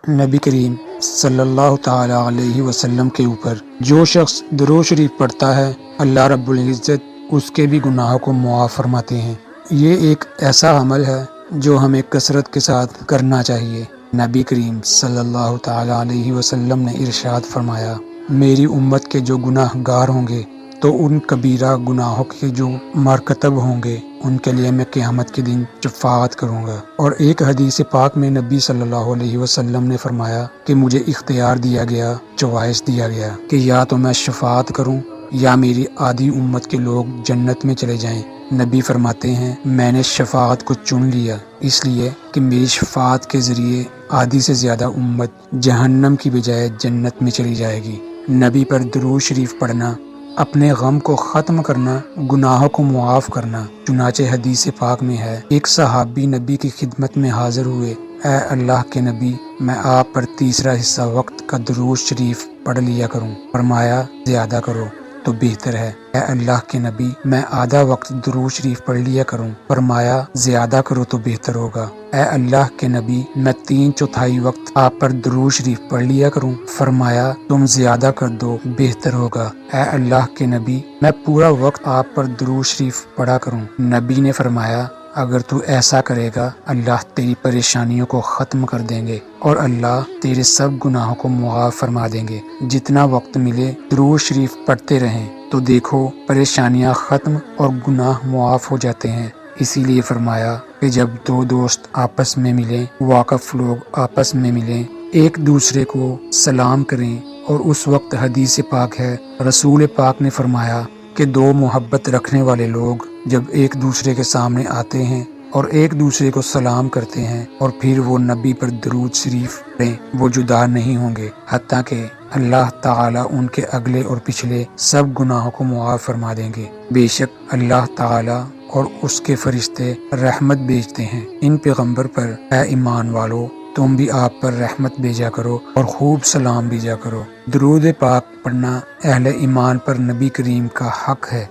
نبی کریم صلی اللہ تعالی علیہ وسلم کے اوپر جو شخص درود شریف پڑھتا ہے اللہ رب العزت اس کے بھی گناہوں کو معاف فرماتے ہیں۔ یہ ایک ایسا عمل ہے جو ہمیں کثرت کے ساتھ کرنا چاہیے۔ نبی کریم صلی اللہ تعالی علیہ وسلم نے ارشاد فرمایا، میری امت کے جو گناہ گار ہوں گے تو ان کبیرہ گناہوں کے جو مرتکب ہوں گے ان کے لیے میں قیامت کے دن شفاعت کروں گا۔ اور ایک حدیث پاک میں نبی صلی اللہ علیہ وسلم نے فرمایا کہ مجھے اختیار دیا گیا، چوائس دیا گیا کہ یا تو میں شفاعت کروں یا میری آدھی امت کے لوگ جنت میں چلے جائیں۔ نبی فرماتے ہیں میں نے شفاعت کو چن لیا، اس لیے کہ میری شفاعت کے ذریعے آدھی سے زیادہ امت جہنم کی بجائے جنت میں چلی جائے گی۔ نبی پر درود شریف پڑھنا اپنے غم کو ختم کرنا، گناہوں کو معاف کرنا۔ چنانچہ حدیث پاک میں ہے، ایک صحابی نبی کی خدمت میں حاضر ہوئے، اے اللہ کے نبی، میں آپ پر تیسرا حصہ وقت کا درود شریف پڑھ لیا کروں۔ فرمایا زیادہ کرو تو بہتر ہے۔ اے اللہ کے نبی، میں آدھا وقت درود شریف پڑھ لیا کروں۔ فرمایا زیادہ کرو تو بہتر ہوگا۔ اے اللہ کے نبی، میں 3/4 وقت آپ پر درود شریف پڑھ لیا کروں۔ فرمایا تم زیادہ کر دو بہتر ہوگا۔ اے اللہ کے نبی، میں پورا وقت آپ پر درود شریف پڑھا کروں۔ نبی نے فرمایا اگر تو ایسا کرے گا اللہ تیری پریشانیوں کو ختم کر دیں گے اور اللہ تیرے سب گناہوں کو معاف فرما دیں گے۔ جتنا وقت ملے درود شریف پڑھتے رہیں تو دیکھو پریشانیاں ختم اور گناہ معاف ہو جاتے ہیں۔ اسی لیے فرمایا کہ جب دو دوست آپس میں ملیں، واقف لوگ آپس میں ملیں، ایک دوسرے کو سلام کریں، اور اس وقت حدیث پاک ہے رسول پاک نے فرمایا کہ دو محبت رکھنے والے لوگ جب ایک دوسرے کے سامنے آتے ہیں اور ایک دوسرے کو سلام کرتے ہیں اور پھر وہ نبی پر درود شریف پڑھیں، وہ جدا نہیں ہوں گے حتیٰ کہ اللہ تعالیٰ ان کے اگلے اور پچھلے سب گناہوں کو معاف فرما دیں گے۔ بے شک اللہ تعالیٰ اور اس کے فرشتے رحمت بھیجتے ہیں ان پیغمبر پر۔ اے ایمان والو، تم بھی آپ پر رحمت بھیجا کرو اور خوب سلام بھیجا کرو۔ درود پاک پڑھنا اہل ایمان پر نبی کریم کا حق ہے،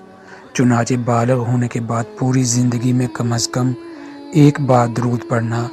چنانچہ بالغ ہونے کے بعد پوری زندگی میں کم از کم ایک بار درود پڑھنا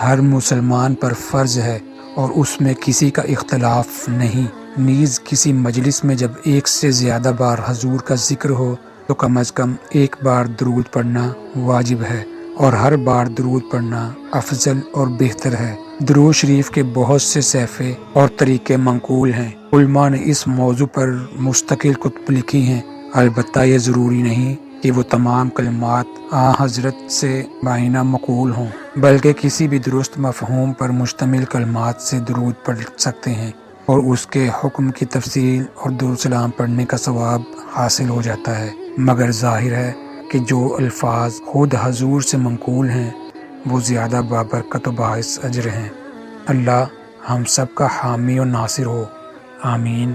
ہر مسلمان پر فرض ہے، اور اس میں کسی کا اختلاف نہیں۔ نیز کسی مجلس میں جب ایک سے زیادہ بار حضور کا ذکر ہو تو کم از کم ایک بار درود پڑھنا واجب ہے، اور ہر بار درود پڑھنا افضل اور بہتر ہے۔ درود شریف کے بہت سے صحیفے اور طریقے منقول ہیں۔ علماء نے اس موضوع پر مستقل کتب لکھی ہیں، البتہ یہ ضروری نہیں کہ وہ تمام کلمات آن حضرت سے معینہ مقول ہوں، بلکہ کسی بھی درست مفہوم پر مشتمل کلمات سے درود پڑھ سکتے ہیں، اور اس کے حکم کی تفصیل اور درود سلام پڑھنے کا ثواب حاصل ہو جاتا ہے۔ مگر ظاہر ہے کہ جو الفاظ خود حضور سے منقول ہیں وہ زیادہ بابرکت و باعث اجر ہیں۔ اللہ ہم سب کا حامی و ناصر ہو، آمین۔